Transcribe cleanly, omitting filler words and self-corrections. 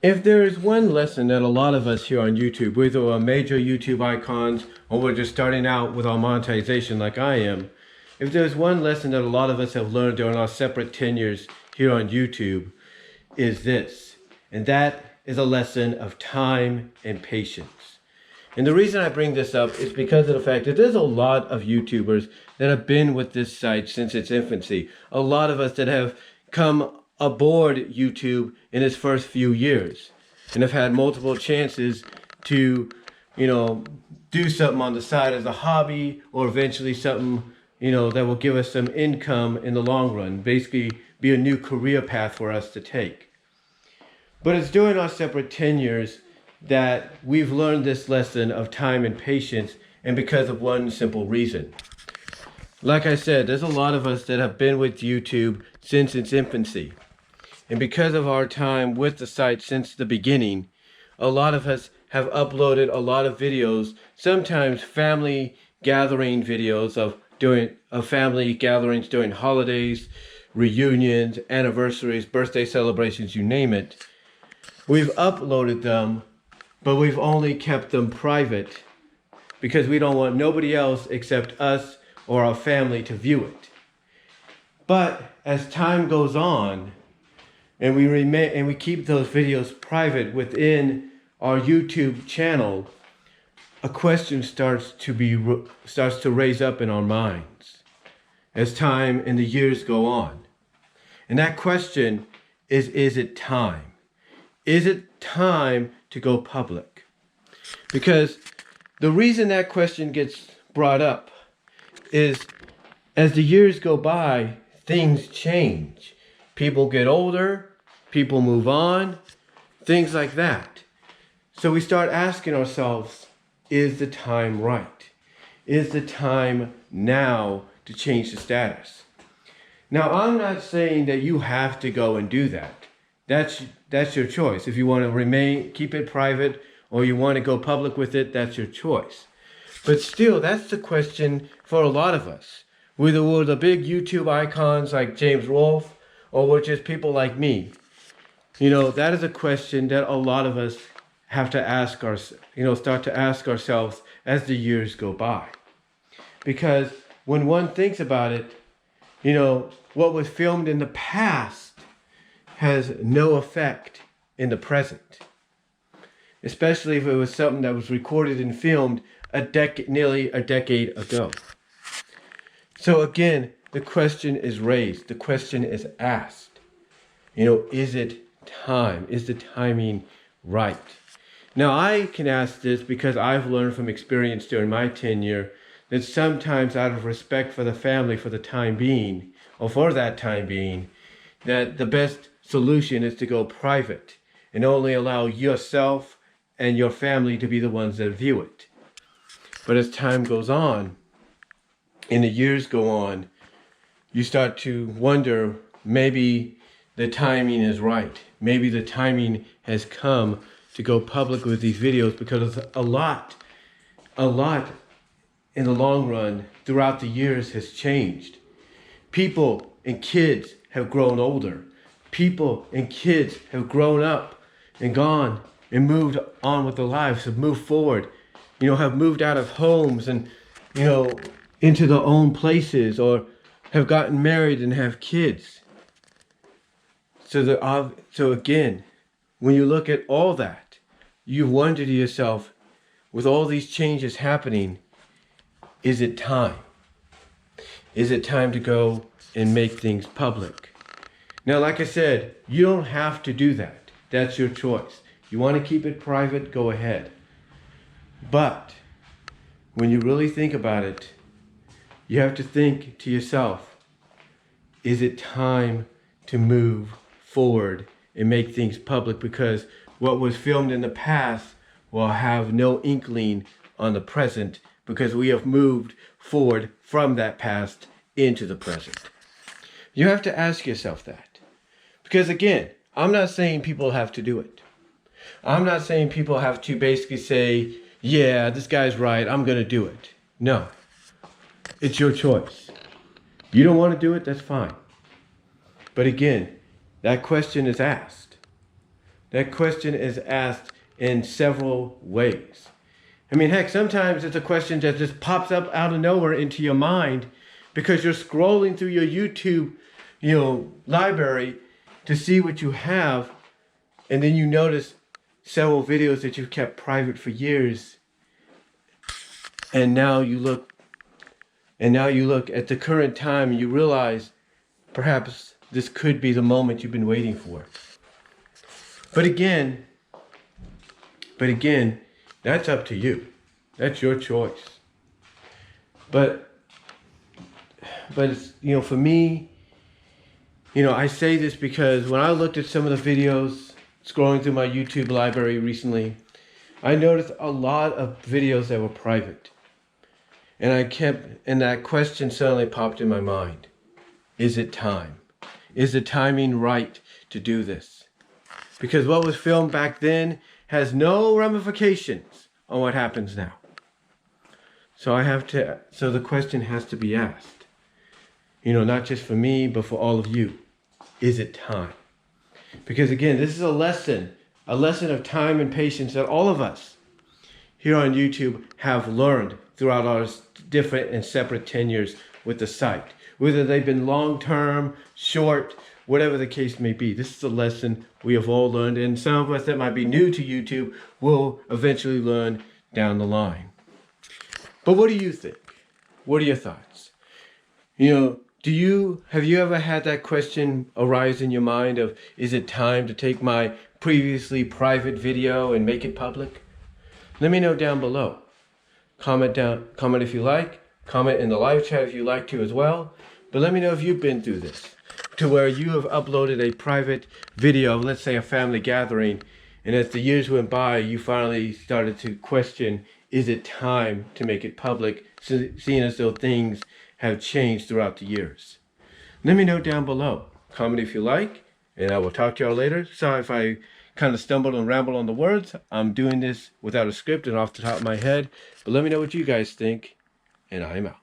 If there is one lesson that a lot of us here on YouTube, whether we're major YouTube icons or we're just starting out with our monetization like I am, if there's one lesson that a lot of us have learned during our separate tenures here on YouTube, is this. And that is a lesson of time and patience. And the reason I bring this up is because of the fact that there's a lot of YouTubers that have been with this site since its infancy. A lot of us that have come aboard YouTube in its first few years and have had multiple chances to, do something on the side as a hobby or eventually something, that will give us some income in the long run, basically be a new career path for us to take. But it's during our separate tenures that we've learned this lesson of time and patience, and because of one simple reason. Like I said, there's a lot of us that have been with YouTube since its infancy. And because of our time with the site since the beginning, a lot of us have uploaded a lot of videos, sometimes family gathering videos of family gatherings during holidays, reunions, anniversaries, birthday celebrations, you name it. We've uploaded them, but we've only kept them private because we don't want nobody else except us or our family to view it. But as time goes on, and we keep those videos private within our YouTube channel, a question starts to raise up in our minds as time and the years go on. And that question is it time? Is it time to go public? Because the reason that question gets brought up is as the years go by, things change. People get older, people move on, things like that. So we start asking ourselves, is the time right? Is the time now to change the status? Now, I'm not saying that you have to go and do that. That's your choice. If you want to keep it private, or you want to go public with it, that's your choice. But still, that's the question for a lot of us. Whether we're the big YouTube icons like James Rolfe, or we're just people like me. That is a question that a lot of us have to start to ask ourselves as the years go by. Because when one thinks about it, what was filmed in the past has no effect in the present. Especially if it was something that was recorded and filmed nearly a decade ago. So again, the question is raised, the question is asked. Is it time? Is the timing right? Now I can ask this because I've learned from experience during my tenure that sometimes out of respect for the family for the time being, or for that time being, that the best solution is to go private and only allow yourself and your family to be the ones that view it. But as time goes on, and the years go on, you start to wonder, maybe the timing is right. Maybe the timing has come to go public with these videos, because a lot in the long run throughout the years has changed. People and kids have grown older. People and kids have grown up and gone and moved on with their lives, have moved forward, have moved out of homes and, into their own places, or have gotten married and have kids. So again, when you look at all that, you wonder to yourself, with all these changes happening, is it time? Is it time to go and make things public? Now, like I said, you don't have to do that. That's your choice. You want to keep it private, go ahead. But when you really think about it, you have to think to yourself, is it time to move forward and make things public? Because what was filmed in the past will have no inkling on the present, because we have moved forward from that past into the present. You have to ask yourself that. Because again, I'm not saying people have to do it. I'm not saying people have to basically say, yeah, this guy's right, I'm going to do it. No. It's your choice. You don't want to do it, that's fine. But again, that question is asked. that question is asked in several ways. I mean, heck, sometimes it's a question that just pops up out of nowhere into your mind because you're scrolling through your YouTube, library to see what you have, and then you notice several videos that you've kept private for years, and now you look at the current time and you realize perhaps this could be the moment you've been waiting for. But again, that's up to you. That's your choice. But it's, for me, I say this because when I looked at some of the videos scrolling through my YouTube library recently, I noticed a lot of videos that were private. And that question suddenly popped in my mind. Is it time? Is the timing right to do this? Because what was filmed back then has no ramifications on what happens now. So the question has to be asked. Not just for me, but for all of you. Is it time? Because again, this is a lesson of time and patience that all of us here on YouTube have learned throughout our different and separate tenures with the site. Whether they've been long-term, short, whatever the case may be. This is a lesson we have all learned, and some of us that might be new to YouTube will eventually learn down the line. But what do you think? What are your thoughts? Have you ever had that question arise in your mind of, is it time to take my previously private video and make it public? Let me know down below. Comment if you like. Comment in the live chat if you like to as well. But let me know if you've been through this, to where you have uploaded a private video of, let's say, a family gathering, and as the years went by, you finally started to question, is it time to make it public, seeing as though things have changed throughout the years? Let me know down below. Comment if you like, and I will talk to y'all later. Sorry if I kind of stumbled and rambled on the words. I'm doing this without a script and off the top of my head. But let me know what you guys think, and I'm out.